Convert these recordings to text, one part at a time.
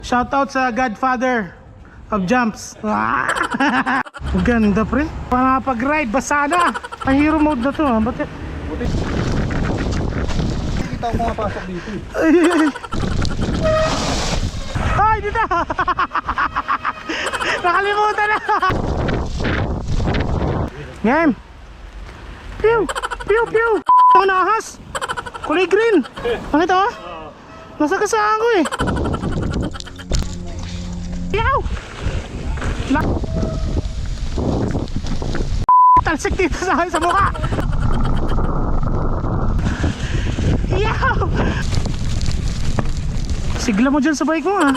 Shoutout sa Godfather of Jumps. Ganda pre. Pag-ride, basa na. Ang hero mode na to. Ba't Kita ko mapasok dito. ay, dito. Nakalimutan na. Game. Pew. Pew, pew. Ako nahas. Kulay green. Bakit oh? Nasa kasaan ko eh. Yaw! Talsik dito sa akin sa mukha. Yaw! Sigla mo dyan sa bike mo ah.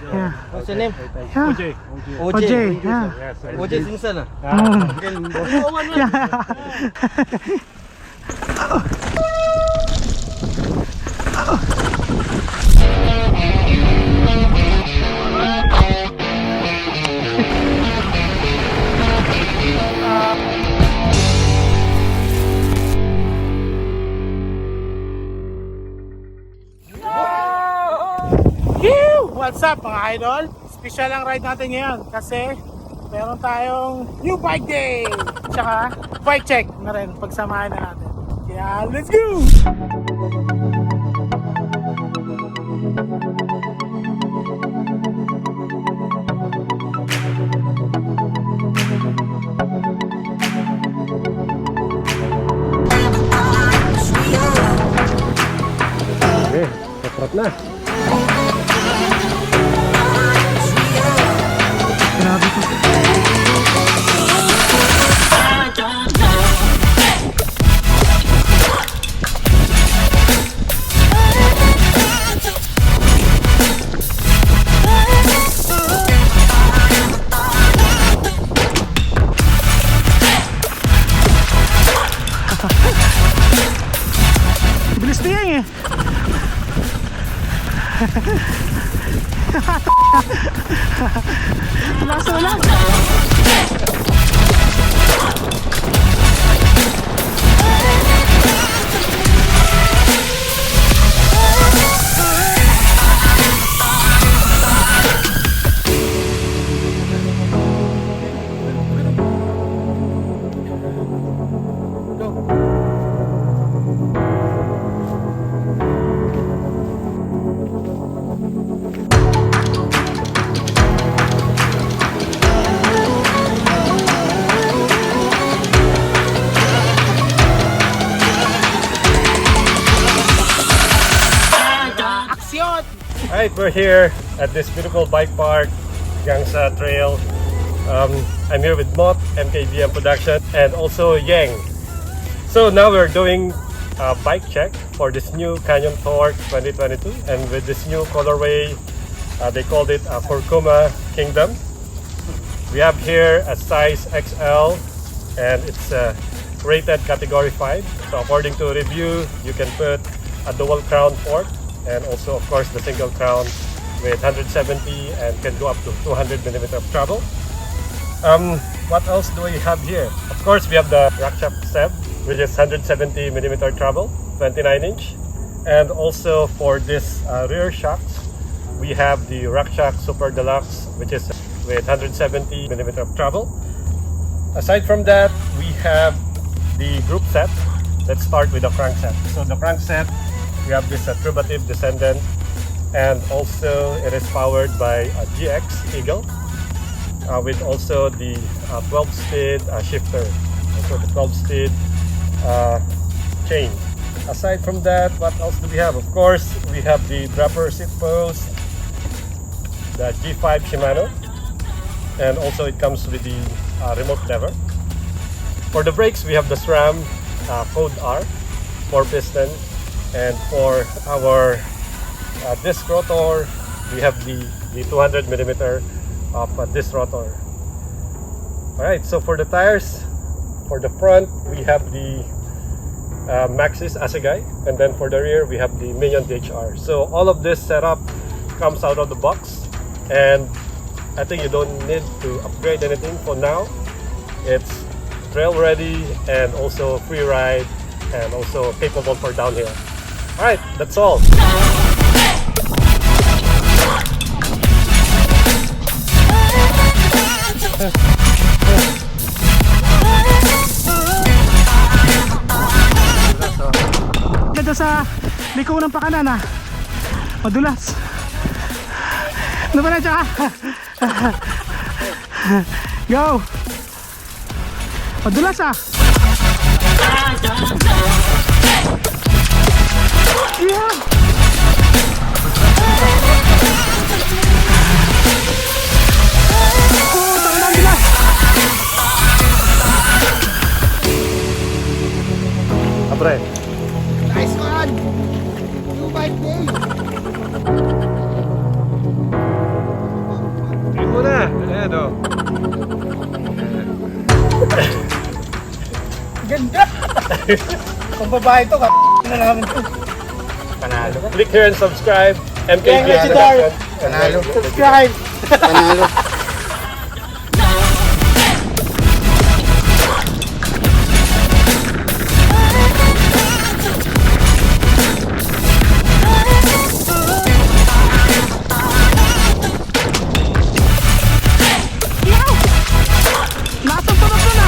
Yeah. What's your name? Yeah. OJ. Yeah. OJ Sinsan ah. Yeah. What's up mga idol? Special ang ride natin ngayon kasi meron tayong new bike day tsaka bike check na rin pagsamahin na natin. Kaya let's go! Okay, satrap na. Grabe po. Bilis na yan eh. Laso lang. Alright, we're here at this beautiful bike park, Gangsa Trail. I'm here with Mot, MKBM Production, and also Yang. So now we're doing a bike check for this new Canyon Torque 2022, and with this new colorway, they called it Kurkuma Kingdom. We have here a size XL, and it's rated category 5. So according to review, you can put a dual crown fork, and also of course the single crown with 170 and can go up to 200 mm of travel. What else do we have here? Of course we have the RockShox Seb, which is 170 mm travel, 29 inch, and also for this rear shocks we have the RockShox Super Deluxe, which is with 170 mm of travel. Aside from that, we have the group set. Let's start with the crankset. So the crankset, we have this Trubative Descendant, and also it is powered by a GX Eagle with also the 12-speed shifter, also the 12-speed chain. Aside from that, what else do we have? Of course, we have the dropper seat post, the G5 Shimano, and also it comes with the remote lever. For the brakes, we have the SRAM Code R 4-piston. And for our disc rotor, we have the 200 mm of disc rotor. Alright, so for the tires, for the front, we have the Maxxis Assegai, and then for the rear, we have the Minion DHR. So all of this setup comes out of the box, and I think you don't need to upgrade anything for now. It's trail ready and also free ride and also capable for downhill. Alright, that's all. Dito sa liko ng pakanan ah. Madulas. Ano ba na tsaka? Go! Madulas ah! Yeah! Oh, tangan ang bilas! Abre. Nice one! New bike day! Tingin mo na. Ayan o. Ganda! Kung babae to, na namin to. Panalo. Click here and subscribe. MKB Legendary. Panalo. Subscribe! Panalo. Lasang tunog na na!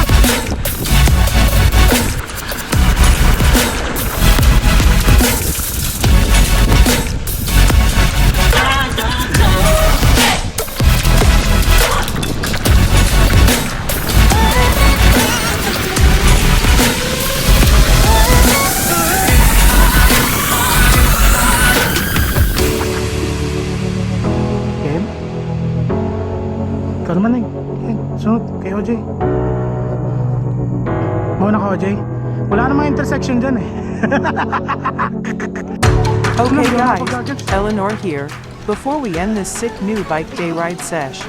Game? Ikaw naman eh. Sunod kay OJ. Mauna ka OJ. Wala namang intersection dyan eh. Okay guys, Eleanor here. Before we end this sick new bike day ride sesh,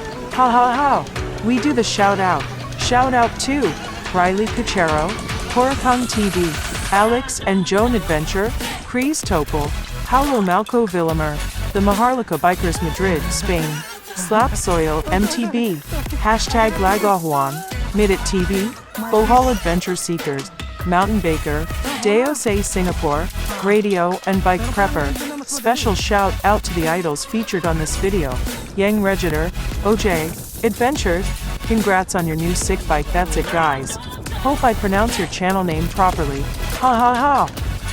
we do the shout out. Shout out to Riley Cachero, Kulaitan TV, Alex and Joan Adventure, Chris Topol, Paulo Malco Villamer, the Maharlika Bikers Madrid, Spain, Slap Soil MTB, hashtag Lagahuan, Midit TV, Bohol Adventure Seekers, Mountain Baker, Deo Say Singapore, Radio and Bike Prepper. Special shout out to the idols featured on this video, Yang Regitor, OJ, Adventures. Congrats on your new sick bike. That's it guys. Hope I pronounce your channel name properly.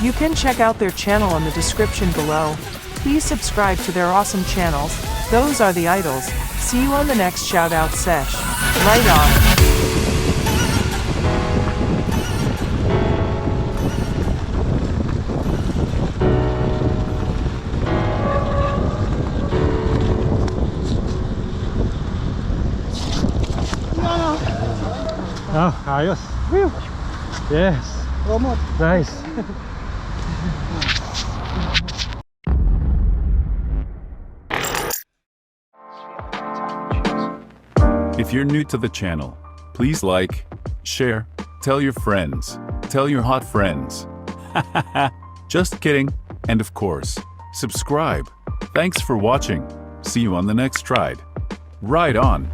You can check out their channel on the description below. Please subscribe to their awesome channels. Those are the idols. See you on the next shout out sesh. Right on. Oh, ayos. Whew. Yes. Promote. Nice. If you're new to the channel, please like, share, tell your friends, tell your hot friends. Just kidding. And of course, subscribe. Thanks for watching. See you on the next ride. Ride on.